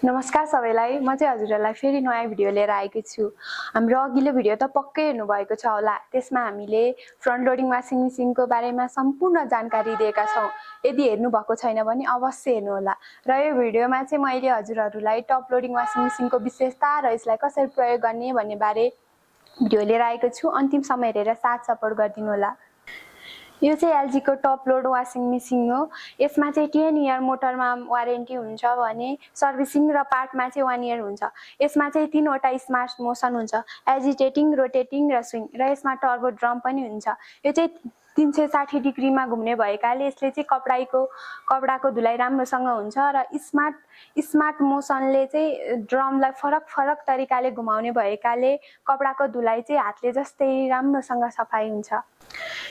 नमस्कार सबैलाई, म चाहिँ हजुरहरूलाई फेरि नयाँ भिडियो लिएर आएकी छु। हाम्रो अघिल्लो भिडियो त पक्कै हेर्नु भएको छ होला। त्यसमा हामीले फ्रन्ट लोडिङ वासिङ मेसिनको बारेमा सम्पूर्ण जानकारी दिएका छौँ। यदि हेर्नु भएको छैन भने अवश्य हेर्नु होला। र यो भिडियोमा चाहिँ मैले हजुरहरूलाई टप लोडिङ वासिङ मेसिनको विशेषता र यसलाई कसरी प्रयोग गर्ने भन्ने बारे भिडियो लिएर आएको छु। अन्तिमसम्म हेरेर साथ सपोर्ट गरिदिनु होला। यो चाहिँ एलजी को टप लोड वासिङ मेसिन हो। यसमा चाहिँ 10 इयर मोटरमा वारेन्टी हुन्छ भने सर्भिसिङ र पार्टमा चाहिँ 1 इयर हुन्छ। यसमा चाहिँ 3वटा स्मार्ट मोसन हुन्छ, एजिटेटिङ, रोटेटिङ र स्विङ, र यसमा टर्बो ड्रम पनि हुन्छ। यो चाहिँ 360 डिग्रीमा घुम्ने भएकाले यसले चाहिँ कपडाको धुलाइ राम्रोसँग हुन्छ र स्मार्ट मोसनले चाहिँ ड्रमलाई फरक तरिकाले घुमाउने भएकाले कपडाको धुलाइ चाहिँ हातले जस्तै राम्रोसँग सफाइ हुन्छ।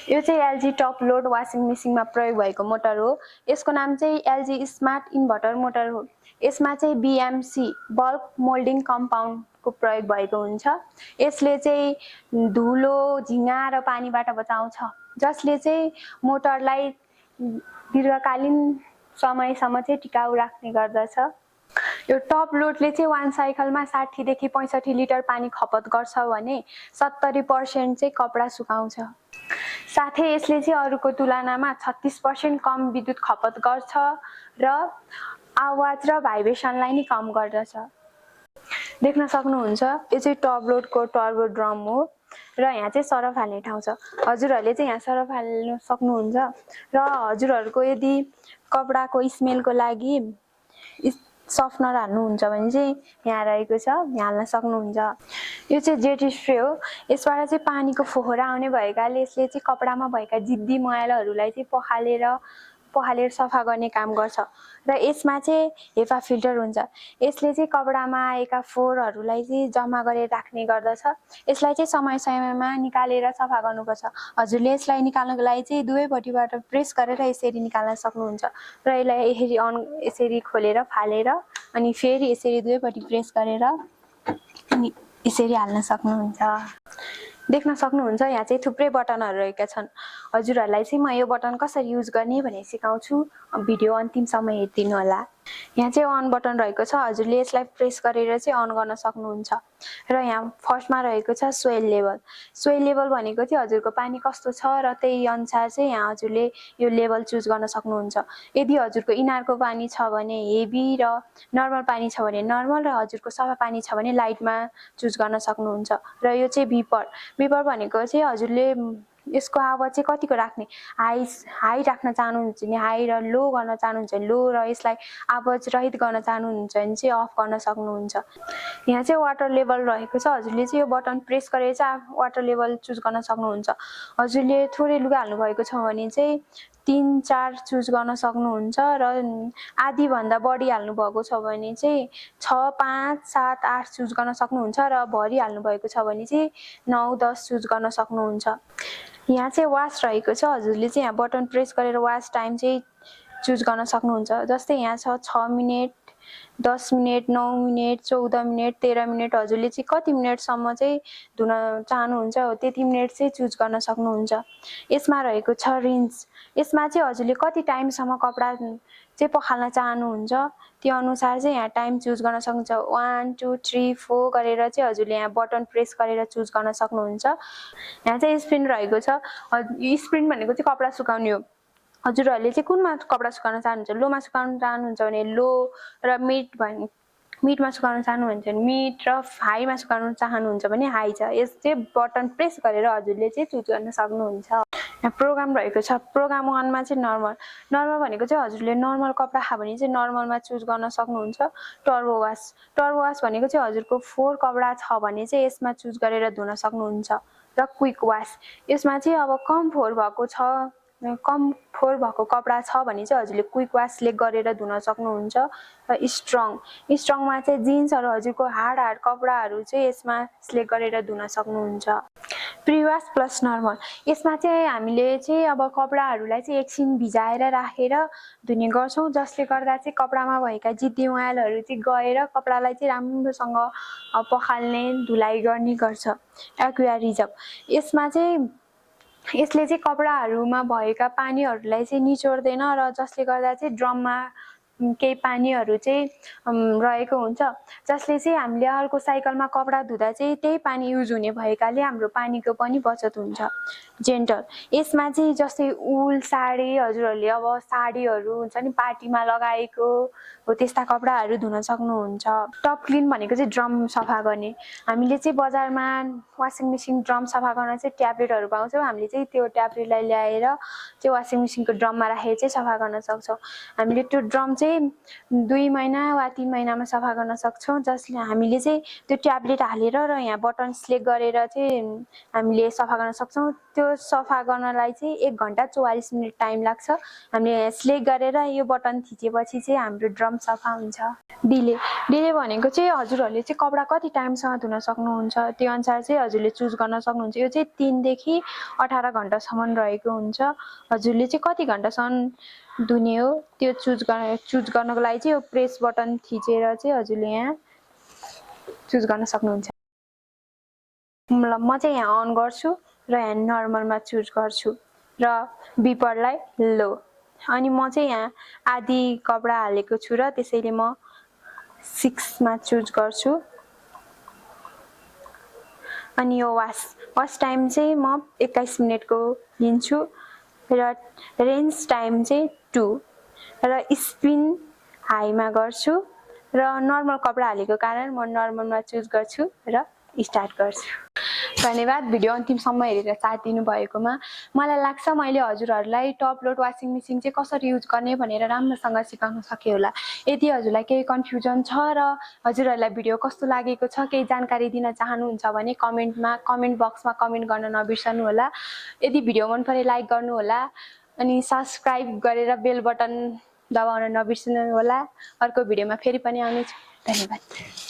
यो चाहिँ एलजी टप लोड वासिङ मेसिनमा प्रयोग भएको मोटर हो। यसको नाम चाहिँ एलजी स्मार्ट इन्भर्टर मोटर हो। यसमा चाहिँ बीएमसी बल्क मोल्डिङ कम्पाउन्डको प्रयोग भएको हुन्छ। यसले चाहिँ धुलो, झिँगा र पानीबाट बचाउँछ, जसले चाहिँ मोटरलाई दीर्घकालीन समयसम्म चाहिँ टिकाउ राख्ने गर्दछ। यो टप लोडले चाहिँ 1 साइकलमा 60 देखि 65 लिटर पानी खपत गर्छ भने 70% चाहिँ कपडा सुकाउँछ। साथै यसले चाहिँ अरूको तुलनामा 36% कम विद्युत खपत गर्छ र आवाज र भाइब्रेसनलाई नि कम गर्दछ। देख्न सक्नुहुन्छ यो चाहिँ टप लोडको टर्बो ड्रम हो र यहाँ चाहिँ सरफ हाल्ने ठाउँ छ। हजुरहरूले चाहिँ यहाँ सरफ हाल्न सक्नुहुन्छ र हजुरहरूको यदि कपडाको स्मेलको लागि सफ्टनर हाल्नुहुन्छ भने चाहिँ यहाँ रहेको छ, यहाँ हाल्न सक्नुहुन्छ। यो चाहिँ जेट स्प्रे हो। यसबाट चाहिँ पानीको फोहरा आउने भएकाले यसले चाहिँ कपडामा भएका जिद्दी मैलाहरूलाई चाहिँ पखालेर सफा गर्ने काम गर्छ र यसमा चाहिँ हेपा फिल्टर हुन्छ। यसले चाहिँ कपडामा आएका फोहोरहरूलाई चाहिँ जम्मा गरेर राख्ने गर्दछ। यसलाई चाहिँ समयमा निकालेर सफा गर्नुपर्छ। हजुरले यसलाई निकाल्नको लागि चाहिँ दुवैपट्टिबाट प्रेस गरेर यसरी निकाल्न सक्नुहुन्छ र यसलाई यसरी खोलेर फालेर अनि फेरि यसरी दुवैपट्टि प्रेस गरेर अनि यसरी हाल्न सक्नुहुन्छ। देख्न सक्नुहुन्छ यहाँ चाहिँ थुप्रै बटनहरू रहेका छन्। हजुरहरूलाई चाहिँ म यो बटन कसरी युज गर्ने भनेर सिकाउँछु। भिडियो अन्तिमसम्म हेरिदिनु होला। यहाँ चाहिँ अन बटन रहेको छ। हजुरले यसलाई प्रेस गरेर चाहिँ अन गर्न सक्नुहुन्छ र यहाँ फर्स्टमा रहेको छ सोइल लेभल। सोइल लेभल भनेको चाहिँ हजुरको पानी कस्तो छ र त्यही अनुसार चाहिँ यहाँ हजुरले यो लेभल चुज गर्न सक्नुहुन्छ। यदि हजुरको इनारको पानी छ भने हेभी र नर्मल पानी छ भने नर्मल र हजुरको सफा पानी छ भने लाइटमा चुज गर्न सक्नुहुन्छ। र यो चाहिँ बिपर भनेको चाहिँ हजुरले यसको आवाज चाहिँ कतिको राख्ने, हाई राख्न चाहनुहुन्छ भने हाई र लो गर्न चाहनुहुन्छ भने लो र यसलाई आवाज रहित गर्न चाहनुहुन्छ भने चाहिँ अफ गर्न सक्नुहुन्छ। यहाँ चाहिँ वाटर लेभल रहेको छ। हजुरले चाहिँ यो बटन प्रेस गरेर चाहिँ वाटर लेभल चुज गर्न सक्नुहुन्छ। हजुरले थोरै लुगा हाल्नु भएको छ भने चाहिँ 3-4 चुज गर्न सक्नुहुन्छ र आधी भन्दा बढी हाल्नु भएको छ भने चाहिँ 6, 5, 7, 8 चुज गर्न सक्नुहुन्छ र भरि हाल्नु भएको छ भने चाहिँ 9, 10 चुज गर्न सक्नुहुन्छ। यहाँ चाहिँ वास रहेको छ। हजुरले चाहिँ यहाँ बटन प्रेस गरेर वास टाइम चाहिँ चुज गर्न सक्नुहुन्छ। जस्तै यहाँ छ 6 minute, 10 minute, 9 minute, 14 minute, 13 minute. हजुरले चाहिँ कति मिनेटसम्म चाहिँ धुन चाहनुहुन्छ हो त्यति मिनेट चाहिँ चुज गर्न सक्नुहुन्छ। यसमा रहेको छ रिन्स। यसमा चाहिँ हजुरले कति टाइमसम्म कपडा चाहिँ पखाल्न चाहनुहुन्छ त्यो अनुसार चाहिँ यहाँ टाइम चुज गर्न सक्नुहुन्छ। 1, 2, 3, 4 गरेर चाहिँ हजुरले यहाँ बटन प्रेस गरेर चुज गर्न सक्नुहुन्छ। यहाँ चाहिँ स्पिन रहेको छ। स्पिन भनेको चाहिँ कपडा सुकाउने हो। हजुरहरूले चाहिँ कुनमा कपडा सुकाउन चाहनुहुन्छ? लोमा सुकाउन चाहनुहुन्छ भने लो र मिडमा सुकाउन चाहनुहुन्छ भने मिड र हाईमा सुकाउन चाहनुहुन्छ भने हाई छ। यस चाहिँ बटन प्रेस गरेर हजुरले चाहिँ चुज गर्न सक्नुहुन्छ। यहाँ प्रोग्राम रहेको छ। प्रोग्राम 1 मा चाहिँ नर्मल भनेको चाहिँ हजुरले नर्मल कपडा खायो भने चाहिँ नर्मलमा चुज गर्न सक्नुहुन्छ। टर्बो वास भनेको चाहिँ हजुरको 4 कपडा छ भने चाहिँ यसमा चुज गरेर धुन सक्नुहुन्छ। र क्विक वास, यसमा चाहिँ अब कम फोहोर भएको कपडा छ भने चाहिँ हजुरले क्विक वासले गरेर धुन सक्नुहुन्छ। र स्ट्रङमा चाहिँ जिन्सहरू हजुरको हार्ड कपडाहरू चाहिँ यसमा स्लेक गरेर धुन सक्नुहुन्छ। प्रिवास प्लस नर्मल, यसमा चाहिँ हामीले चाहिँ अब कपडाहरूलाई चाहिँ एकछिन भिजाएर राखेर धुने गर्छौँ, जसले गर्दा चाहिँ कपडामा भएका जिद्दी मैलाहरू चाहिँ गएर कपडालाई चाहिँ राम्रोसँग पखाल्ने धुलाइ गर्ने गर्छ। एक्वा रिजर्भ, यसले चाहिँ कपडाहरूमा भएका पानीहरूलाई चाहिँ निचोर्दैन र जसले गर्दा चाहिँ ड्रममा केही पानीहरू चाहिँ रहेको हुन्छ, जसले चाहिँ हामीले अर्को साइकलमा कपडा धुँदा चाहिँ त्यही पानी युज हुने भएकाले हाम्रो पानीको पनि बचत हुन्छ। जेन्टल, यसमा चाहिँ जस्तै उल साडी, हजुरहरूले अब साडीहरू हुन्छ नि पार्टीमा लगाएको हो त्यस्ता कपडाहरू धुन सक्नुहुन्छ। टप क्लिन भनेको चाहिँ ड्रम सफा गर्ने। हामीले चाहिँ बजारमा वासिङ मेसिन ड्रम सफा गर्न चाहिँ ट्याब्लेटहरू पाउँछौँ। हामीले चाहिँ त्यो ट्याब्लेटलाई ल्याएर चाहिँ वासिङ मेसिनको ड्रममा राखेर चाहिँ सफा गर्न सक्छौँ। हामीले त्यो ड्रम चाहिँ 2 महिना वा 3 महिनामा सफा गर्न सक्छौँ, जसले हामीले चाहिँ त्यो ट्याब्लेट हालेर र यहाँ बटन सिलेक्ट गरेर चाहिँ हामीले सफा गर्न सक्छौँ। त्यो सफा गर्नलाई चाहिँ 1 घन्टा 44 मिनट टाइम लाग्छ। हामीले यहाँ सिलेक्ट गरेर यो बटन थिचेपछि चाहिँ हाम्रो ड्रम सफा हुन्छ। डिले भनेको चाहिँ हजुरहरूले चाहिँ कपडा कति टाइमसम्म धुन सक्नुहुन्छ त्यो अनुसार चाहिँ हजुरले चुज गर्न सक्नुहुन्छ। यो चाहिँ 3 देखि 18 घन्टासम्म रहेको हुन्छ। हजुरले चाहिँ कति घन्टासम्म धुने हो त्यो चुज गर्नको लागि चाहिँ यो प्रेस बटन थिचेर चाहिँ हजुरले यहाँ चुज गर्न सक्नुहुन्छ। म चाहिँ यहाँ अन गर्छु र यहाँ नर्मलमा चुज गर्छु र बिपरलाई लो, अनि म चाहिँ यहाँ आधी कपडा हालेको छु र त्यसैले म 6 मा चुज गर्छु। अनि यो वास टाइम चाहिँ म 21 मिनटको लिन्छु र रेन्ज टाइम चाहिँ 2 र स्पिन हाईमा गर्छु र नर्मल कपडा हालेको कारण म नर्मलमा चुज गर्छु र स्टार्ट गर्छु। धन्यवाद भिडियो अन्तिमसम्म हेरेर साथ दिनु भएकोमा। मलाई लाग्छ मैले हजुरहरूलाई टप लोड वासिङ मेसिन चाहिँ कसरी युज गर्ने भनेर राम्रोसँग सिकाउन सकेँ होला। यदि हजुरलाई केही कन्फ्युजन छ र हजुरहरूलाई भिडियो कस्तो लागेको छ केही जानकारी दिन चाहनुहुन्छ भने कमेन्ट बक्समा कमेन्ट गर्न नबिर्सनु होला। यदि भिडियो मन परे लाइक गर्नु होला अनि सब्स्क्राइब गरेर बेल बटन दबाउन नबिर्सनु होला। अर्को भिडियोमा फेरि पनि आउनेछु। धन्यवाद।